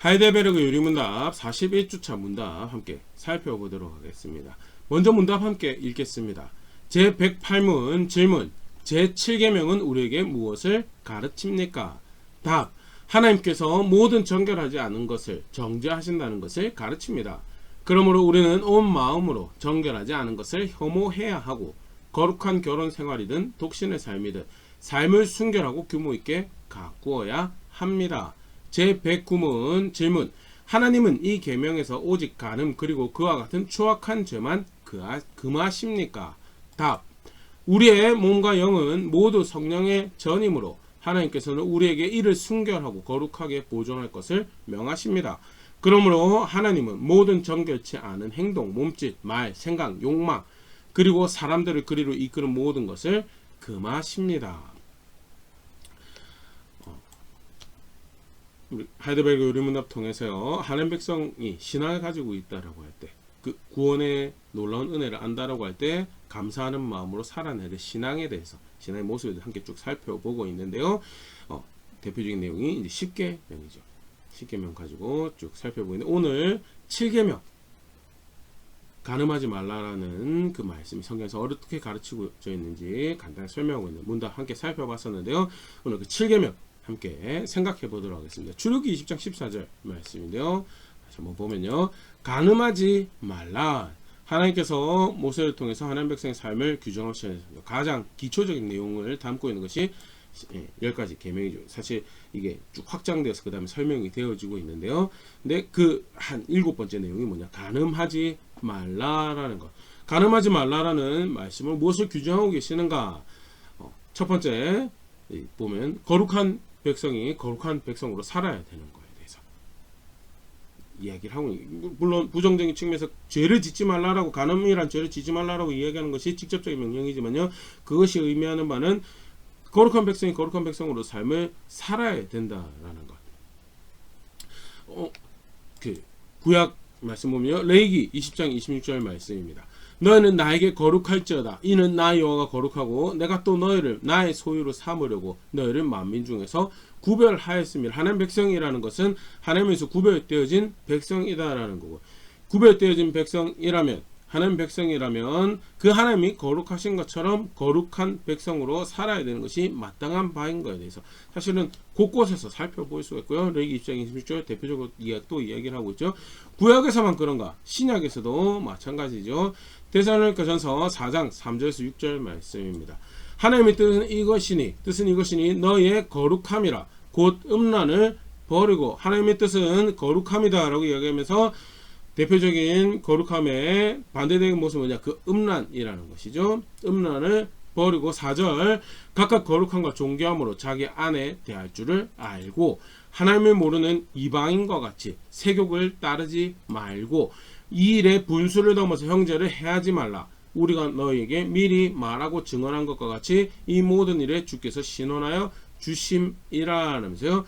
하이델베르그 요리문답 41주차 문답 함께 살펴보도록 하겠습니다. 먼저 문답 함께 읽겠습니다. 제108문 질문. 제7계명은 우리에게 무엇을 가르칩니까? 답. 하나님께서 모든 정결하지 않은 것을 정죄하신다는 것을 가르칩니다. 그러므로 우리는 온 마음으로 정결하지 않은 것을 혐오해야 하고 거룩한 결혼 생활이든 독신의 삶이든 삶을 순결하고 규모 있게 가꾸어야 합니다. 제109문 질문. 하나님은 이 계명에서 오직 간음 그리고 그와 같은 추악한 죄만 금하십니까? 답. 우리의 몸과 영은 모두 성령의 전임으로 하나님께서는 우리에게 이를 순결하고 거룩하게 보존할 것을 명하십니다. 그러므로 하나님은 모든 정결치 않은 행동, 몸짓, 말, 생각, 욕망 그리고 사람들을 그리로 이끄는 모든 것을 금하십니다. 하이델베르그 요리문답 통해서요, 하나님 백성이 신앙을 가지고 있다라고 할 때, 그 구원의 놀라운 은혜를 안다라고 할 때 감사하는 마음으로 살아내야 될 신앙에 대해서, 신앙의 모습에 대해서 함께 쭉 살펴보고 있는데요. 대표적인 내용이 이제 10계명이죠. 10계명 가지고 쭉 살펴보고 있는데, 오늘 7계명 간음하지 말라라는 그 말씀이 성경에서 어떻게 가르치고 있는지 간단히 설명하고 있는 문답 함께 살펴봤었는데요. 오늘 그 7계명 함께 생각해 보도록 하겠습니다. 출애굽기 20장 14절 말씀인데요. 다시 한번 보면요. 간음하지 말라. 하나님께서 모세를 통해서 하나님 백성의 삶을 규정하시는 가장 기초적인 내용을 담고 있는 것이 10가지 계명이죠. 사실 이게 쭉 확장되어서 그 다음에 설명이 되어지고 있는데요. 근데 그 한 7번째 내용이 뭐냐? 간음하지 말라라는 것. 간음하지 말라라는 말씀을 무엇을 규정하고 계시는가? 첫 번째 보면 거룩한 백성이 거룩한 백성으로 살아야 되는 거에 대해서 이야기를 하고, 물론 부정적인 측면에서 죄를 짓지 말라라고, 간음이란 죄를 짓지 말라라고 이야기하는 것이 직접적인 명령이지만요, 그것이 의미하는 바는 거룩한 백성이 거룩한 백성으로 삶을 살아야 된다라는 것. 그 구약 말씀 보면요, 레위기 20장 26절 말씀입니다. 너희는 나에게 거룩할지어다. 이는 나 여호와가 거룩하고 내가 또 너희를 나의 소유로 삼으려고 너희를 만민 중에서 구별하였습니다. 하나님 백성이라는 것은 하나님에서 구별되어진 백성이다라는 거고, 구별되어진 백성이라면, 하나님 백성이라면 그 하나님이 거룩하신 것처럼 거룩한 백성으로 살아야 되는 것이 마땅한 바인 거에 대해서 사실은 곳곳에서 살펴볼 수가 있고요. 레위기 20장 26절 대표적으로 또 이야기를 하고 있죠. 구약에서만 그런가? 신약에서도 마찬가지죠. 데살로니가전서 4장 3절에서 6절 말씀입니다. 하나님의 뜻은 이것이니 너희의 거룩함이라 곧 음란을 버리고, 하나님의 뜻은 거룩함이다 라고 이야기하면서 대표적인 거룩함의 반대되는 모습은 뭐냐? 그 음란이라는 것이죠. 음란을 버리고 4절 각각 거룩함과 존귀함으로 자기 아내 대할 줄을 알고 하나님을 모르는 이방인과 같이 세욕을 따르지 말고 이 일에 분수를 넘어서 형제를 해하지 말라. 우리가 너희에게 미리 말하고 증언한 것과 같이 이 모든 일에 주께서 신원하여 주심이라면서요.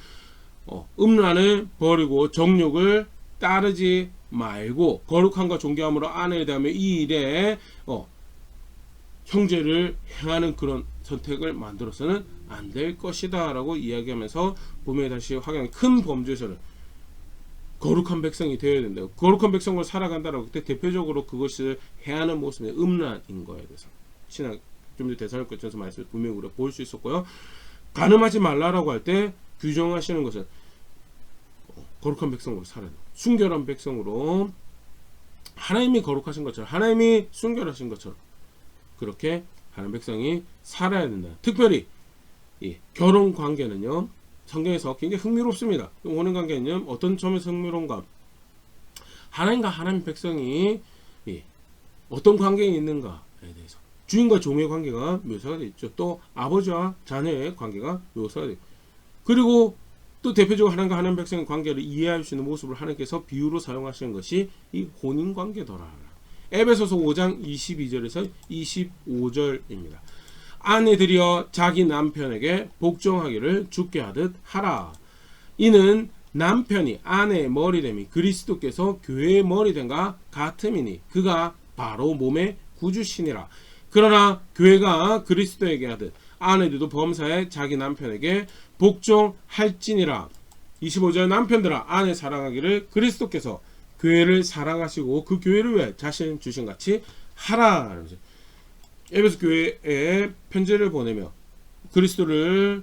음란을 버리고 정욕을 따르지 말고 거룩함과 존귀함으로 아내에 대하며 이 일에 형제를 행하는 그런 선택을 만들어서는 안 될 것이다 라고 이야기하면서 보면 다시 확연 큰 범죄에서는 거룩한 백성이 되어야 된다. 거룩한 백성으로 살아간다라고 할 때 대표적으로 그것을 해하는 모습의 음란인 거에 대해서 신학 좀 더 데살로니가전서 말씀을 분명히 우리가 볼 수 있었고요. 간음하지 말라라고 할 때 규정하시는 것은 거룩한 백성으로 살아야 된다. 순결한 백성으로 하나님이 거룩하신 것처럼, 하나님이 순결하신 것처럼 그렇게 하나님 백성이 살아야 된다. 특별히 이 결혼 관계는요, 성경에서 굉장히 흥미롭습니다. 혼인 관계는 어떤 점에서 흥미로운가? 하나님과 하나님 백성이 어떤 관계에 있는가에 대해서 주인과 종의 관계가 묘사가 되어 있죠. 또 아버지와 자녀의 관계가 묘사가 되어 있고, 그리고 또 대표적으로 하나님과 하나님 백성의 관계를 이해할 수 있는 모습을 하나님께서 비유로 사용하시는 것이 이 혼인 관계더라. 에베소서 5장 22절에서 25절입니다. 아내들이여 자기 남편에게 복종하기를 주께 하듯 하라. 이는 남편이 아내의 머리됨이 그리스도께서 교회의 머리됨과 같음이니 그가 바로 몸의 구주시니라. 그러나 교회가 그리스도에게 하듯 아내들도 범사에 자기 남편에게 복종할지니라. 25절 남편들아 아내 사랑하기를 그리스도께서 교회를 사랑하시고 그 교회를 위해 자신 주신 같이 하라. 에베소 교회에 편지를 보내며 그리스도를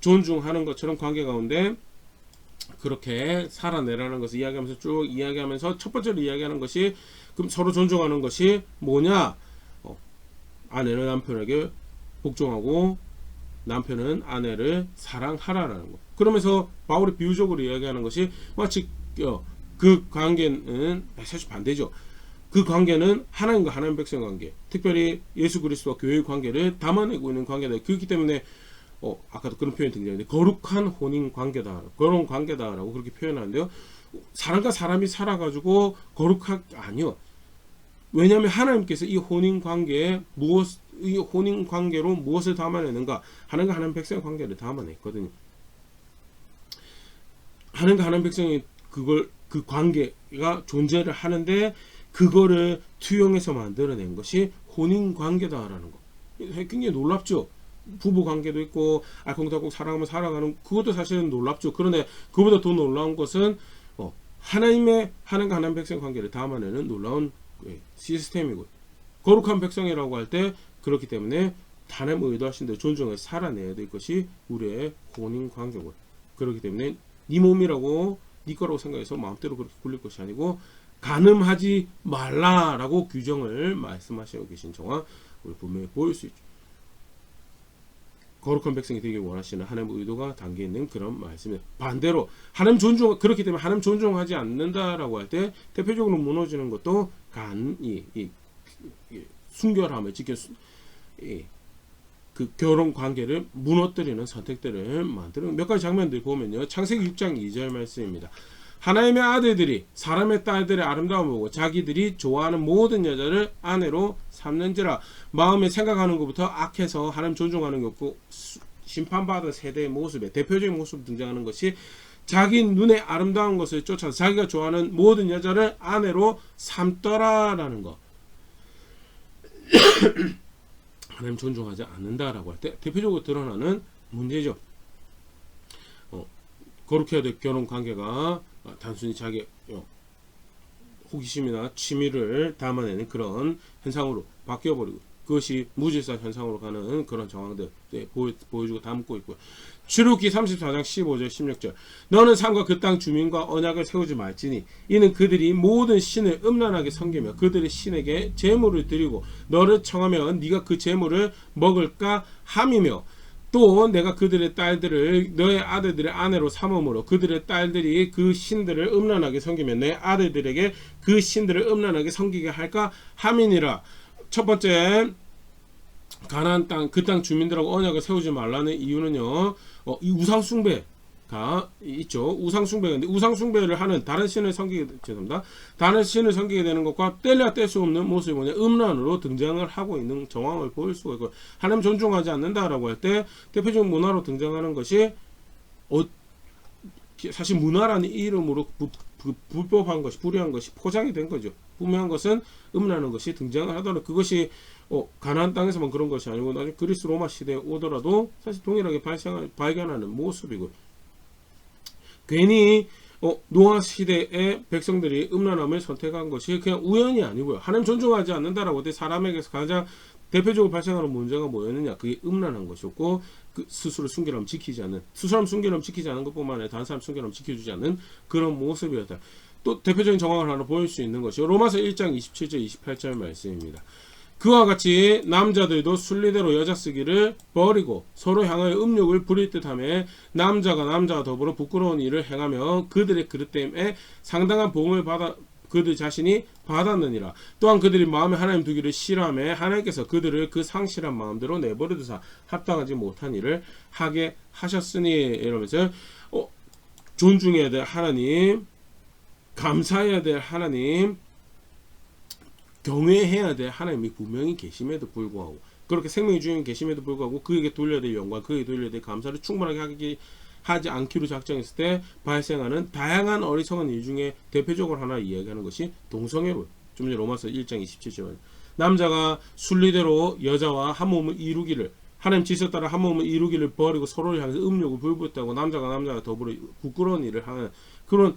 존중하는 것처럼 관계 가운데 그렇게 살아내라는 것을 이야기하면서 쭉 이야기하면서 첫 번째로 이야기하는 것이 그럼 서로 존중하는 것이 뭐냐? 아내는 남편에게 복종하고 남편은 아내를 사랑하라라는 거. 그러면서 바울이 비유적으로 이야기하는 것이 마치 그 관계는 사실 반대죠. 그 관계는 하나님과 하나님 백성 관계, 특별히 예수 그리스도와 교회의 관계를 담아내고 있는 관계다. 그렇기 때문에 아까도 그런 표현이 등장했는데 거룩한 혼인 관계다, 그런 관계다라고 그렇게 표현하는데요. 사람과 사람이 살아가지고 아니요. 왜냐하면 하나님께서 이 혼인 관계에 이 혼인 관계로 무엇을 담아내는가? 하나님과 하나님 백성의 관계를 담아냈거든요. 하나님과 하나님 백성이 그 관계가 존재를 하는데 그거를 투영해서 만들어낸 것이 혼인 관계다라는 거. 굉장히 놀랍죠. 부부 관계도 있고 알콩달콩 사랑하며 살아가는 그것도 사실은 놀랍죠. 그런데 그보다 더 놀라운 것은 하나님과 하나님 백성 관계를 담아내는 놀라운 시스템이고 거룩한 백성이라고 할 때 그렇기 때문에 하나님의 의도하신 대로 존중해서 살아내야 될 것이 우리의 혼인 관계고 그렇기 때문에 네 몸이라고 네 거라고 생각해서 마음대로 그렇게 굴릴 것이 아니고 간음하지 말라라고 규정을 말씀하시고 계신 정황 우리 분명히 보일 수 있죠. 거룩한 백성이 되길 원하시는 하나님의 의도가 담겨 있는 그런 말씀이에요. 반대로 하나님 그렇기 때문에 하나님 존중하지 않는다라고 할 때 대표적으로 무너지는 것도 순결함을 그 결혼 관계를 무너뜨리는 선택들을 만드는 몇 가지 장면들 보면요. 창세기 6장 2절 말씀입니다. 하나님의 아들들이 사람의 딸들의 아름다움을 보고 자기들이 좋아하는 모든 여자를 아내로 삼는지라. 마음에 생각하는 것부터 악해서 하나님 존중하는 게 없고 심판받은 세대의 모습에 대표적인 모습 등장하는 것이 자기 눈에 아름다운 것을 쫓아서 자기가 좋아하는 모든 여자를 아내로 삼더라라는 것. 하나님 존중하지 않는다라고 할 때 대표적으로 드러나는 문제죠. 거룩해야 될 결혼 관계가 단순히 자기 호기심이나 취미를 담아내는 그런 현상으로 바뀌어버리고 그것이 무질서 현상으로 가는 그런 정황들 보여주고 담고 있고요. 출애굽기 34장 15절 16절 너는 산과 그 땅 주민과 언약을 세우지 말지니 이는 그들이 모든 신을 음란하게 섬기며 그들의 신에게 제물을 드리고 너를 청하면 네가 그 제물을 먹을까 함이며 또 내가 그들의 딸들을 너의 아들들의 아내로 삼음으로 그들의 딸들이 그 신들을 음란하게 섬기면 내 아들들에게 그 신들을 음란하게 섬기게 할까 함이니라. 첫 번째 가나안 땅 그 땅 주민들하고 언약을 세우지 말라는 이유는요. 이 우상 숭배가 있죠. 우상 숭배인데 우상 숭배를 하는 다른 신을 섬기게 되는 것과 뗄래야 뗄 수 없는 모습이 뭐냐 음란으로 등장을 하고 있는 정황을 보일 수가 있고 하나님 존중하지 않는다라고 할 때 대표적인 문화로 등장하는 것이 사실 문화라는 이름으로 불법한 것이 불의한 것이 포장이 된 거죠. 분명한 것은 음란한 것이 등장을 하더라도 그것이 가나안 땅에서만 그런 것이 아니고 나중에 그리스 로마 시대에 오더라도 사실 동일하게 발견하는 모습이고 괜히 노아 시대의 백성들이 음란함을 선택한 것이 그냥 우연이 아니고요. 하나님 존중하지 않는다라고 할 때 사람에게서 가장 대표적으로 발생하는 문제가 뭐였느냐 그게 음란한 것이었고 그 스스로 순결함 지키지 않는 것뿐만 아니라 다른 사람 순결함 지켜주지 않는 그런 모습이었다. 또 대표적인 정황을 하나 보일 수 있는 것이 로마서 1장 27절 28절 말씀입니다. 그와 같이 남자들도 순리대로 여자 쓰기를 버리고 서로 향하여 음욕을 부릴 듯하며 남자가 남자와 더불어 부끄러운 일을 행하며 그들의 그릇 때문에 상당한 보응을 그들 자신이 받았느니라. 또한 그들이 마음에 하나님 두기를 싫어하며 하나님께서 그들을 그 상실한 마음대로 내버려두사 합당하지 못한 일을 하게 하셨으니 이러면서 존중해야 될 하나님, 감사해야 될 하나님, 경외해야 될 하나님이 분명히 계심에도 불구하고 그렇게 생명의 주인 계심에도 불구하고 그에게 돌려야 될 영광, 그에게 돌려야 될 감사를 충분하게 하지 않기로 작정했을 때 발생하는 다양한 어리석은 일 중에 대표적으로 하나 이야기하는 것이 동성애로 좀 전에 로마서 1장 27절 남자가 순리대로 여자와 한 몸을 이루기를 하나님 지시에 따라 한 몸을 이루기를 버리고 서로를 향해서 음욕을 불붙다고 남자가 더불어 부끄러운 일을 하는 그런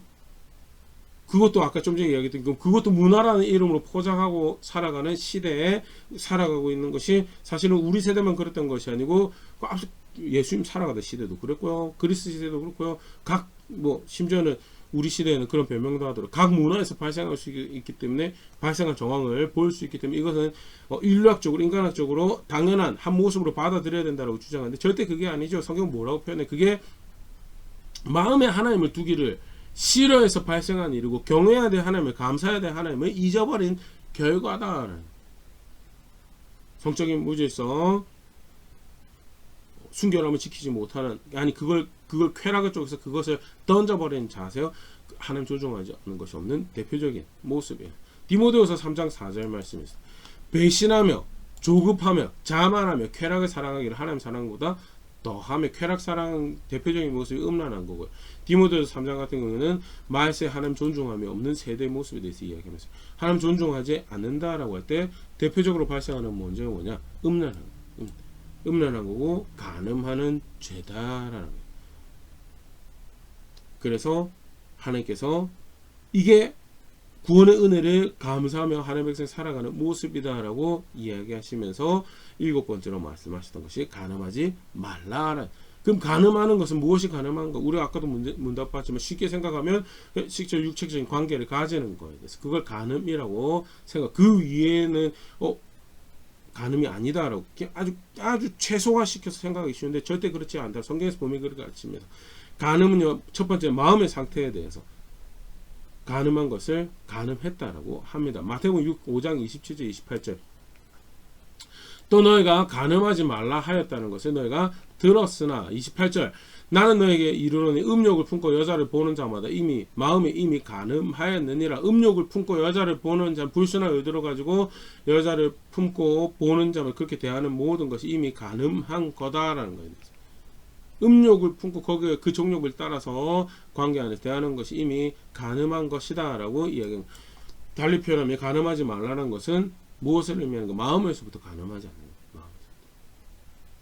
그것도 아까 좀 전에 이야기했던 그것도 문화라는 이름으로 포장하고 살아가는 시대에 살아가고 있는 것이 사실은 우리 세대만 그랬던 것이 아니고 앞서 예수님 살아가던 시대도 그랬고요. 그리스 시대도 그렇고요. 각 뭐 심지어는 우리 시대에는 그런 변명도 하도록 각 문화에서 발생할 수 있기 때문에 발생한 정황을 볼 수 있기 때문에 이것은 인류학적으로 인간학적으로 당연한 한 모습으로 받아들여야 된다고 주장하는데 절대 그게 아니죠. 성경은 뭐라고 표현해? 그게 마음에 하나님을 두기를 싫어해서 발생한 일이고 경외해야 될 하나님을 감사해야 될 하나님을 잊어버린 결과다라는 성적인 무질서 순결함을 지키지 못하는 아니 그걸 쾌락을 쪽에서 그것을 던져버리는 자세요. 하나님 조종하지 않는 것이 없는 대표적인 모습이에요. 디모데후서 3장 4절 말씀입니다. 배신하며 조급하며 자만하며 쾌락을 사랑하기를 하나님 사랑보다 더하며 쾌락 사랑 대표적인 모습이 음란한 거고요. 디모데후서 3장 같은 경우는 말세 하나님 존중함이 없는 세대의 모습에 대해서 이야기하면서 하나님 존중하지 않는다라고 할 때 대표적으로 발생하는 문제가 뭐냐? 음란한 거고 간음하는 죄다라는 거예요. 그래서 하나님께서 이게 구원의 은혜를 감사하며 하나님의 백성 살아가는 모습이다라고 이야기하시면서 7번째로 말씀하셨던 것이 간음하지 말라. 그럼 간음하는 것은 무엇이 간음한가? 우리가 아까도 문답 봤지만 쉽게 생각하면 실제 육체적인 관계를 가지는 거에 대해서 그걸 간음이라고 생각. 그 위에는 간음이 아니다라고 아주 최소화시켜서 생각하기 쉬운데 절대 그렇지 않다. 성경에서 보면 그렇게 가르칩니다. 간음은요, 첫 번째 마음의 상태에 대해서 간음한 것을 간음했다라고 합니다. 마태복음 5장 27절 28절. 또 너희가 간음하지 말라 하였다는 것을 너희가 들었으나 28절. 나는 너에게 이르노니 음욕을 품고 여자를 보는 자마다 이미 마음에 이미 간음하였느니라. 음욕을 품고 여자를 보는 자 불순한 의도로 가지고 여자를 품고 보는 자를 그렇게 대하는 모든 것이 이미 간음한 거다라는 거예요. 음욕을 품고 거기에 그 정욕을 따라서 관계 안에서 대하는 것이 이미 간음한 것이다 라고 이야기합니다. 달리 표현하면 간음하지 말라는 것은 무엇을 의미하는 가 마음에서부터 간음하지 않는 거예요.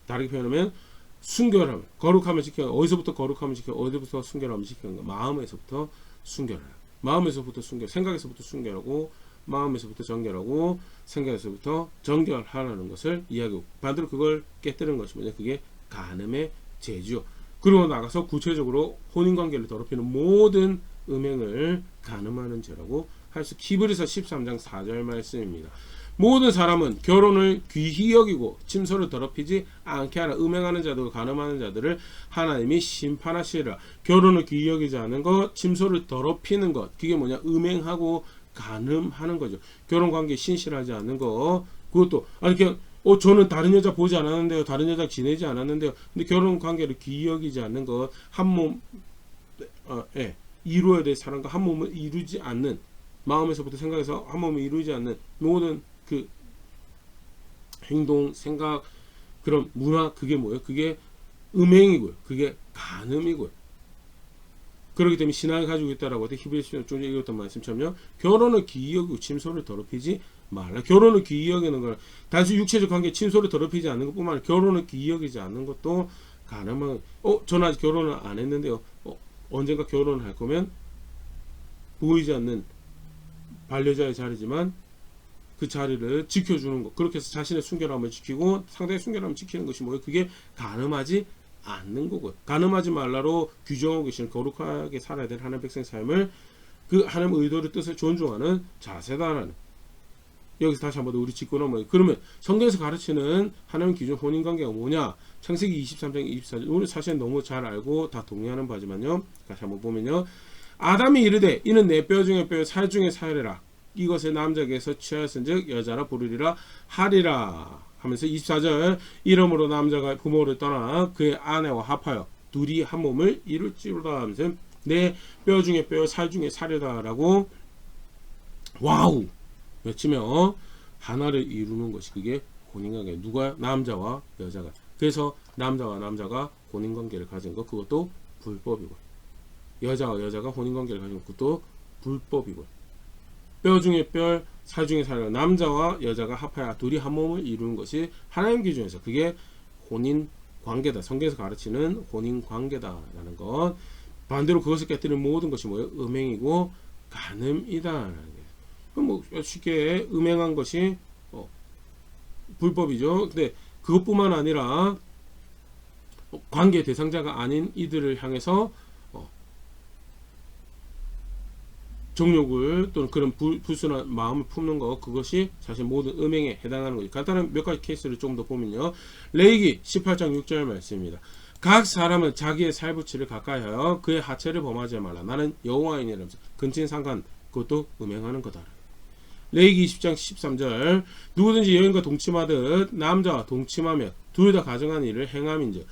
다르게 표현하면 순결함, 거룩함을 지켜 어디서부터 거룩함을 지켜 어디부터 순결함을 지키는 가 마음에서부터 순결하라. 마음에서부터 순결, 생각에서부터 순결하고 마음에서부터 정결하고 생각에서부터 정결하라는 것을 이야기하고 반대로 그걸 깨뜨리는 것이 뭐냐? 그게 간음의 죄죠. 그러고 나가서 구체적으로 혼인관계를 더럽히는 모든 음행을 간음하는 죄라고 할 수. 히브리서 13장 4절 말씀입니다. 모든 사람은 결혼을 귀히 여기고 침소를 더럽히지 않게 하라. 음행하는 자들, 간음하는 자들을 하나님이 심판하시리라. 결혼을 귀히 여기지 않은 것, 침소를 더럽히는 것, 그게 뭐냐? 음행하고 간음하는 거죠. 결혼관계에 신실하지 않는 것, 그것도 아니 그냥 저는 다른 여자 보지 않았는데요. 다른 여자 지내지 않았는데요. 근데 결혼 관계를 귀히 여기지 않는 것, 한 몸, 이루어야 될 사람과 한 몸을 이루지 않는, 마음에서부터 생각해서 한 몸을 이루지 않는 모든 그 행동, 생각, 그런 문화, 그게 뭐예요? 그게 음행이고요. 그게 간음이고요. 그렇기 때문에 신앙을 가지고 있다라고 할 때 히브리서 좀 전에 읽었던 말씀처럼요. 결혼을 귀히 여기고 침소를 더럽히지 말라. 결혼을 귀히 여기는 건 단순히 육체적 관계 침소를 더럽히지 않는 것뿐만 아니라 결혼을 귀히 여기지 않는 것도 가능한. 저는 아직 결혼을 안 했는데요. 언젠가 결혼을 할 거면 보이지 않는 반려자의 자리지만 그 자리를 지켜주는 것. 그렇게 해서 자신의 순결함을 지키고 상대의 순결함을 지키는 것이 뭐예요? 그게 간음하지 않는 거고요. 간음하지 말라로 규정하고 계시는 거룩하게 살아야 될 하나님 백성의 삶을 그 하나님의 의도를 뜻을 존중하는 자세다라는. 여기서 다시 한번 우리 짚고 넘어요. 그러면 성경에서 가르치는 하나님 기준 혼인관계가 뭐냐? 창세기 23장 24절. 우리 사실 너무 잘 알고 다 동의하는 바지만요. 다시 한번 보면요. 아담이 이르되 이는 내 뼈 중에 뼈 살 중에 살이라. 이것을 남자에게서 취하였은즉 여자라 부르리라 하리라. 하면서 24절. 이러므로 남자가 부모를 떠나 그의 아내와 합하여 둘이 한 몸을 이룰지로다 하면서 내 뼈 중에 뼈 살 중에 살이다라고 와우 외치며 하나를 이루는 것이 그게 혼인관계. 누가? 남자와 여자가. 그래서 남자와 남자가 혼인관계를 가진 것, 그것도 불법이고, 여자와 여자가 혼인관계를 가진 것도 불법이고, 뼈 중에 뼈, 살 중에 살, 남자와 여자가 합하여 둘이 한 몸을 이루는 것이 하나님 기준에서 그게 혼인 관계다. 성경에서 가르치는 혼인 관계다라는 것. 반대로 그것을 깨뜨리는 모든 것이 뭐예요? 음행이고 간음이다라는 게. 그럼 뭐 쉽게 음행한 것이 불법이죠. 근데 그것뿐만 아니라 관계 대상자가 아닌 이들을 향해서 정욕을 또는 그런 불순한 마음을 품는 것, 그것이 사실 모든 음행에 해당하는 거죠. 간단한 몇 가지 케이스를 좀 더 보면요. 레위기 18장 6절 말씀입니다. 각 사람은 자기의 살부치를 가까이하여 그의 하체를 범하지 말라. 나는 여호와이니라면서 근친상간, 그것도 음행하는 거다. 레위기 20장 13절 누구든지 여인과 동침하듯 남자와 동침하며 둘 다 가정한 일을 행함인즉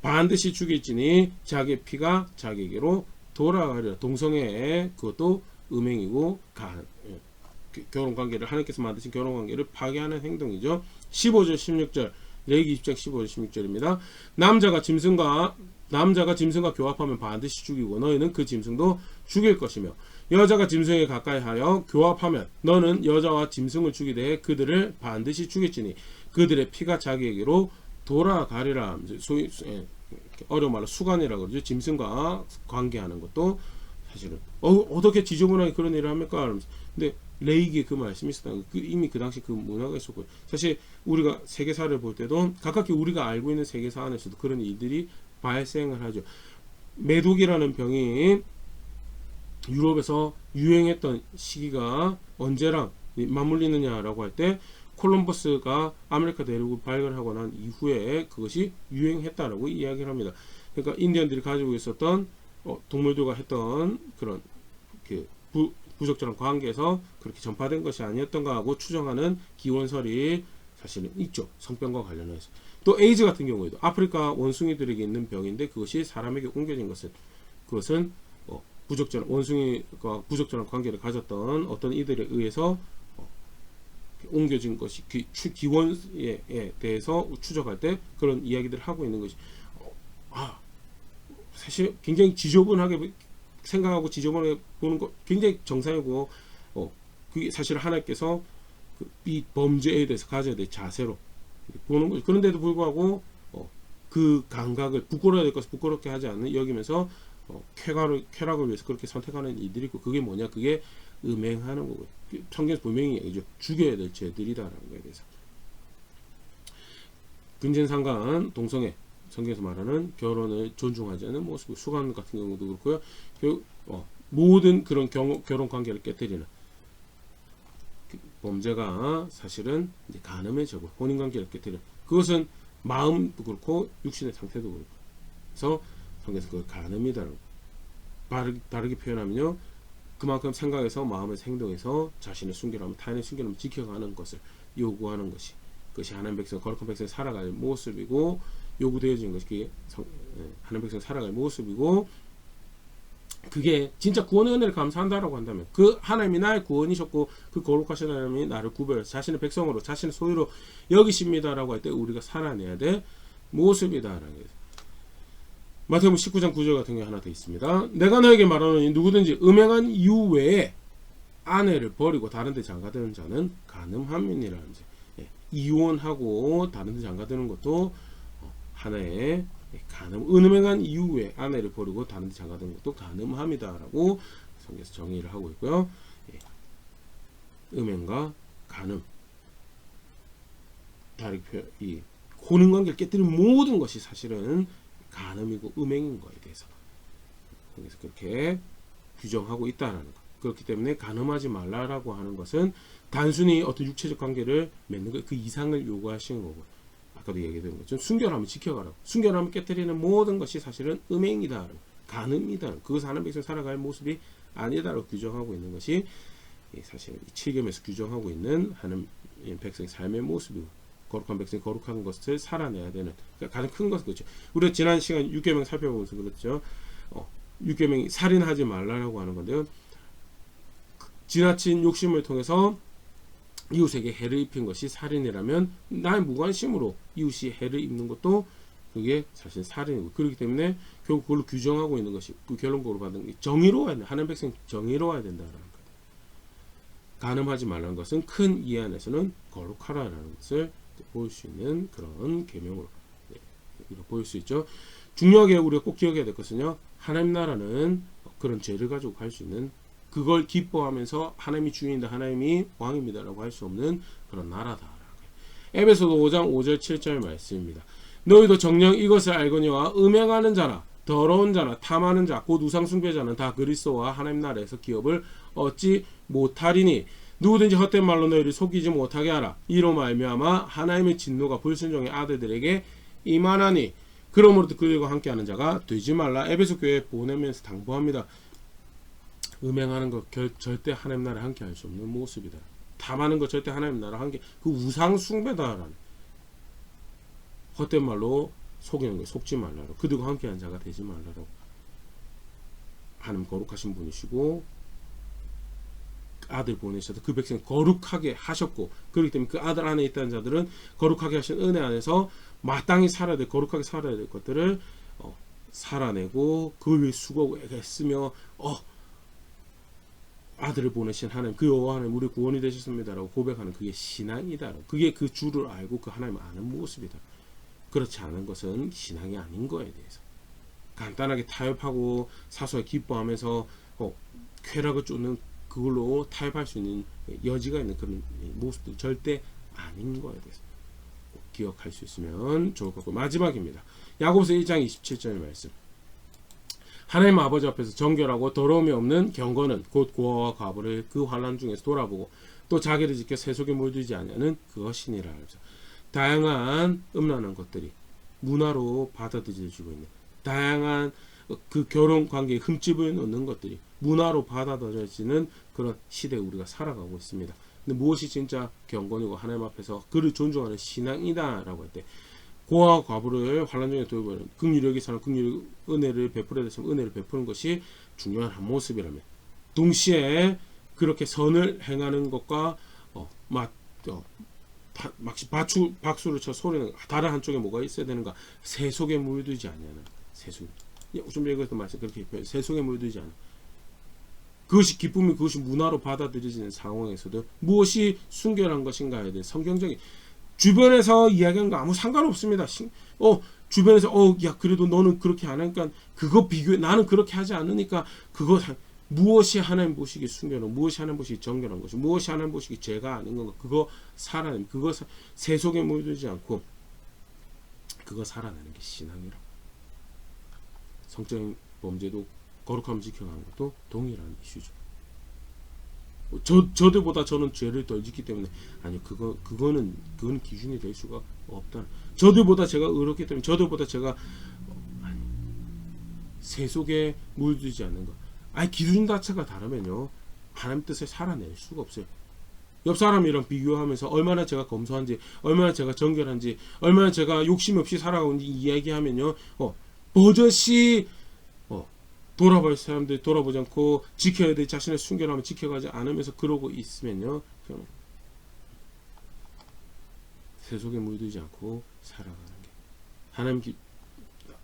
반드시 죽일지니 자기의 피가 자기에게로 돌아가리라. 동성애, 그것도 음행이고 결혼관계를 하나님께서 만드신 결혼관계를 파괴하는 행동이죠. 15절 16절 레위기 20장 15절 16절입니다. 남자가 짐승과 교합하면 반드시 죽이고 너희는 그 짐승도 죽일 것이며 여자가 짐승에 가까이하여 교합하면 너는 여자와 짐승을 죽이되 그들을 반드시 죽일지니 그들의 피가 자기에게로 돌아가리라. 소위 어려운 말로 수간이라고 그러죠. 짐승과 관계하는 것도 사실은 어떻게 지저분하게 그런 일을 합니까? 근데 레이기에 그 말씀이 있었다. 이미 그 당시 그 문화가 있었고요. 사실 우리가 세계사를 볼 때도 가깝게 우리가 알고 있는 세계사 안에서도 그런 일들이 발생을 하죠. 메독이라는 병이 유럽에서 유행했던 시기가 언제랑 맞물리느냐라고 할 때 콜럼버스가 아메리카 대륙을 발견하고 난 이후에 그것이 유행했다라고 이야기를 합니다. 그러니까 인디언들이 가지고 있었던 동물들과 했던 그런 부적절한 관계에서 그렇게 전파된 것이 아니었던가 하고 추정하는 기원설이 사실은 있죠. 성병과 관련해서. 또 에이즈 같은 경우에도 아프리카 원숭이들에게 있는 병인데 그것이 사람에게 옮겨진 그것은 부적절한 원숭이가 부적절한 관계를 가졌던 어떤 이들에 의해서 옮겨진 것이 기원에 대해서 추적할 때 그런 이야기들을 하고 있는 것이 사실 굉장히 지저분하게 생각하고 지저분하게 보는 거 굉장히 정상이고 그게 사실 하나님께서 이 범죄에 대해서 가져야 될 자세로 보는 거죠. 그런데도 불구하고 그 감각을 부끄러워야 될 것을 부끄럽게 하지 않는 여기면서 쾌락을 위해서 그렇게 선택하는 이들이 있고 그게 뭐냐? 그게 음행하는 거고요. 성경에서 분명히 얘기죠. 죽여야 될 죄들이다라는 거에 대해서. 근친상간, 동성애, 성경에서 말하는 결혼을 존중하지 않는 모습, 수간 같은 경우도 그렇고요. 모든 그런 결혼 관계를 깨뜨리는 범죄가 사실은 이제 간음의 죄고 혼인 관계를 깨뜨리는 그것은 마음도 그렇고 육신의 상태도 그렇고. 그래서 성경에서 그 간음이다라고 다르게 표현하면요. 그만큼 생각에서 마음에서 행동에서 자신의 순결함, 타인의 순결함을 지켜가는 것을 요구하는 그것이 하나님 백성, 거룩한 백성이 살아갈 모습이고 요구되어진 것이 하나님 백성이 살아갈 모습이고 그게 진짜 구원의 은혜를 감사한다라고 한다면 그 하나님이 나의 구원이셨고 그 거룩하신 하나님이 나를 구별해서 자신의 백성으로 자신의 소유로 여기십니다라고 할 때 우리가 살아내야 될 모습이다라는 거예요. 마태복음 19장 9절 같은 게 하나 더 있습니다. 내가 너에게 말하노니 누구든지 음행한 이유 외에 아내를 버리고 다른 데 장가드는 자는 간음함이니라. 이혼하고 다른 데 장가드는 것도 하나의 음행한 이유 외에 아내를 버리고 다른 데 장가드는 것도 간음함이다라고 성경에서 정의를 하고 있고요. 음행과 간음, 다르게 이 혼인 관계를 깨뜨리는 모든 것이 사실은 간음이고 음행인 거에 대해서 그래서 그렇게 규정하고 있다는 것. 그렇기 때문에 간음하지 말라라고 하는 것은 단순히 어떤 육체적 관계를 맺는 것 그 이상을 요구하시는 거고 아까도 얘기했던 것처럼 순결함을 지켜가라고. 순결함을 깨뜨리는 모든 것이 사실은 음행이다, 간음이다. 그것을 하는 백성 살아갈 모습이 아니다라고 규정하고 있는 것이 사실 7계명에서 규정하고 있는 하는 백성의 삶의 모습이고. 거룩한 백성이 거룩한 것을 살아내야 되는 그러니까 가장 큰 것은 그렇죠. 우리가 지난 시간 6계명 살펴보면서 그렇죠. 6계명이 살인하지 말라라고 하는 건데요. 지나친 욕심을 통해서 이웃에게 해를 입힌 것이 살인이라면 나의 무관심으로 이웃이 해를 입는 것도 그게 사실 살인이고 그렇기 때문에 결국 그걸로 규정하고 있는 것이 그 결론적으로 받은 게 정의로워야 된다. 하나님 백성이 정의로워야 된다라는 거예요. 간음하지 말라는 것은 큰 이해 안에서는 거룩하라는 것을 볼 수 있는 그런 계명으로 이렇게 보일 수 있죠. 중요하게 우리가 꼭 기억해야 될 것은요. 하나님 나라는 그런 죄를 가지고 갈 수 있는, 그걸 기뻐하면서 하나님이 주인이다, 하나님이 왕입니다라고 할 수 없는 그런 나라다. 에베소서 5장 5절 7절 말씀입니다. 너희도 정녕 이것을 알거니와 음행하는 자나 더러운 자나 탐하는 자 곧 우상 숭배자는 다 그리스도와 하나님 나라에서 기업을 얻지 못하리니 누구든지 헛된 말로 너희를 속이지 못하게 하라. 이로 말미암아 하나님의 진노가 불순종의 아들들에게 임하나니 그러므로 그들과 함께하는 자가 되지 말라. 에베소 교회에 보내면서 당부합니다. 음행하는 것 절대 하나님 나라에 함께할 수 없는 모습이다. 탐하는 것 절대 하나님 나라 함께, 그 우상 숭배다라는, 헛된 말로 속이는 거 속지 말라고, 그들과 함께한 자가 되지 말라고. 하나님 거룩하신 분이시고 아들 보내셔서 그 백성 거룩하게 하셨고, 그렇기 때문에 그 아들 안에 있다는 자들은 거룩하게 하신 은혜 안에서 마땅히 살아야 될, 거룩하게 살아야 될 것들을 살아내고 그 위해 수고하고 애쓰며 아들을 보내신 하나님, 그 여호와 하나님 우리 구원이 되셨습니다라고 고백하는, 그게 신앙이다. 그게 그 주를 알고 그 하나님을 아는 모습이다. 그렇지 않은 것은 신앙이 아닌 거에 대해서 간단하게 타협하고 사소하게 기뻐하면서 쾌락을 쫓는, 그걸로 타협할 수 있는 여지가 있는 그런 모습들 절대 아닌 거에 대해서 꼭 기억할 수 있으면 좋을 것 같고, 마지막입니다. 야고보서 1장 27절 말씀. 하나님 아버지 앞에서 정결하고 더러움이 없는 경건은 곧 고아와 과부를 그 환난 중에서 돌아보고 또 자기를 지켜 세속에 물들지 않냐는 그것이니라. 다양한 음란한 것들이 문화로 받아들여지고 있는, 다양한 그 결혼 관계에 흠집을 넣는 것들이 문화로 받아들여지는 그런 시대에 우리가 살아가고 있습니다. 근데 무엇이 진짜 경건이고 하나님 앞에서 그를 존중하는 신앙이다라고 할 때, 고아와 과부를 환난 중에 돌보는 긍휼히 사는 긍휼 은혜를 베풀어야 됐으면 은혜를 베푸는 것이 중요한 한 모습이라면, 동시에 그렇게 선을 행하는 것과 박수를 쳐 소리는 다른 한쪽에 뭐가 있어야 되는가? 세속에 물들지 않냐는, 세속. 좀 읽었던 말씀 그렇게 세속에 물들지 않아. 그것이 기쁨이, 그것이 문화로 받아들여지는 상황에서도 무엇이 순결한 것인가에 대해 성경적인, 주변에서 이야기하는 거 아무 상관없습니다. 주변에서 야 그래도 너는 그렇게 안 하니까 그거 비교해, 나는 그렇게 하지 않으니까 그거, 무엇이 하나님 보시기 순결한, 무엇이 하나님 보시기 정결한 것이, 무엇이 하나님 보시기 죄가 아닌 건가, 그거 살아내는, 그거 세속에 물들지 않고 그거 살아내는 게 신앙이라고. 성적인 범죄도 거룩함을 지켜가는 것도 동일한 이슈죠. 저들보다 저는 죄를 덜 짓기 때문에, 아니 그거는 기준이 될 수가 없다. 저들보다 제가 의롭기 때문에, 저들보다 제가 세속에 물들지 않는 것, 아니 기준 자체가 다르면요 하나님 뜻을 살아낼 수가 없어요. 옆 사람이랑 비교하면서 얼마나 제가 검소한지, 얼마나 제가 정결한지, 얼마나 제가 욕심 없이 살아가는지 이야기하면요 버젓이 돌아볼 사람들 돌아보지 않고 지켜야 될 자신의 순결함을 지켜가지 않으면서 그러고 있으면요 세속에 물들지 않고 살아가는 게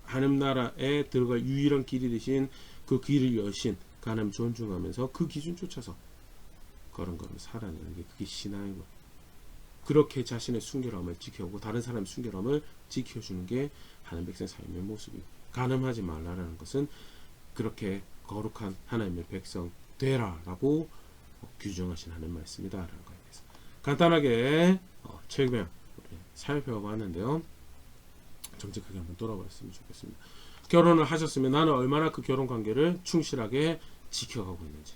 하나님 나라에 들어갈 유일한 길이 되신, 그 길을 여신 하나님 존중하면서 그 기준 쫓아서 걸음걸음 살아내는 게, 그게 신앙이고, 그렇게 자신의 순결함을 지켜오고 다른 사람의 순결함을 지켜주는 게 하나님 백성 삶의 모습이고, 간음하지 말라라는 것은 그렇게 거룩한 하나님의 백성 되라라고 규정하신 하는 말씀이다라는 거에 대해서 간단하게 최근 살펴봤는데요. 정직하게 한번 돌아봤으면 좋겠습니다. 결혼을 하셨으면 나는 얼마나 그 결혼 관계를 충실하게 지켜가고 있는지,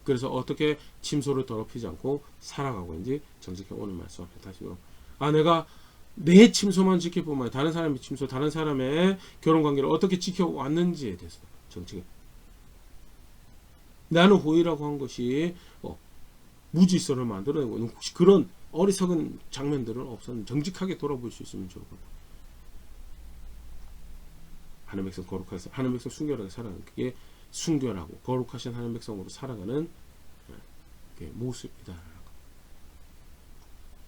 그래서 어떻게 침소를 더럽히지 않고 살아가고 있는지 정직하게 오늘 말씀 앞에 다시 내가 내 침소만 지켜보면 다른 사람의 침소, 다른 사람의 결혼 관계를 어떻게 지켜왔는지에 대해서 정직해. 나는 호의라고 한 것이 무질서를 만들어내고, 혹시 그런 어리석은 장면들은 없었는지 정직하게 돌아볼 수 있으면 좋을 것 같아요. 하나님 백성 거룩하게, 하나님 백성 순결하게 살아가는, 그게 순결하고 거룩하신 하나님 백성으로 살아가는 모습이다.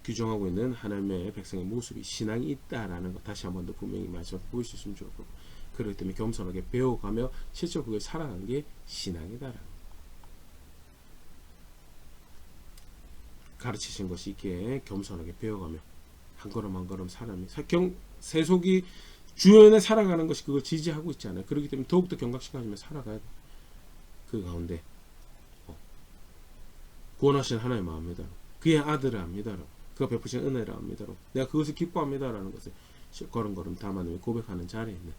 규정하고 있는 하나님의 백성의 모습이 신앙이 있다라는 것 다시 한번 더 분명히 말씀 보일 수 있으면 좋을 거고, 그렇기 때문에 겸손하게 배워가며 실제로 그걸 살아가는 게 신앙이다라는 가르치신 것이 있기에 겸손하게 배워가며 한 걸음 한 걸음 살아가며 세속이 주연에 살아가는 것이 그걸 지지하고 있잖아요. 그렇기 때문에 더욱더 경각심가지며 살아가야 돼. 그 가운데 구원하신 하나님의 마음이다로, 그의 아들을 압니다로, 그가 베푸신 은혜를 압니다로, 내가 그것을 기뻐합니다라는 것을 걸음걸음 담아내며 고백하는 자리에 있는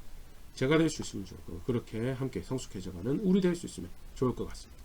제가 될 수 있으면 좋을 거고, 그렇게 함께 성숙해져가는 우리 될 수 있으면 좋을 것 같습니다.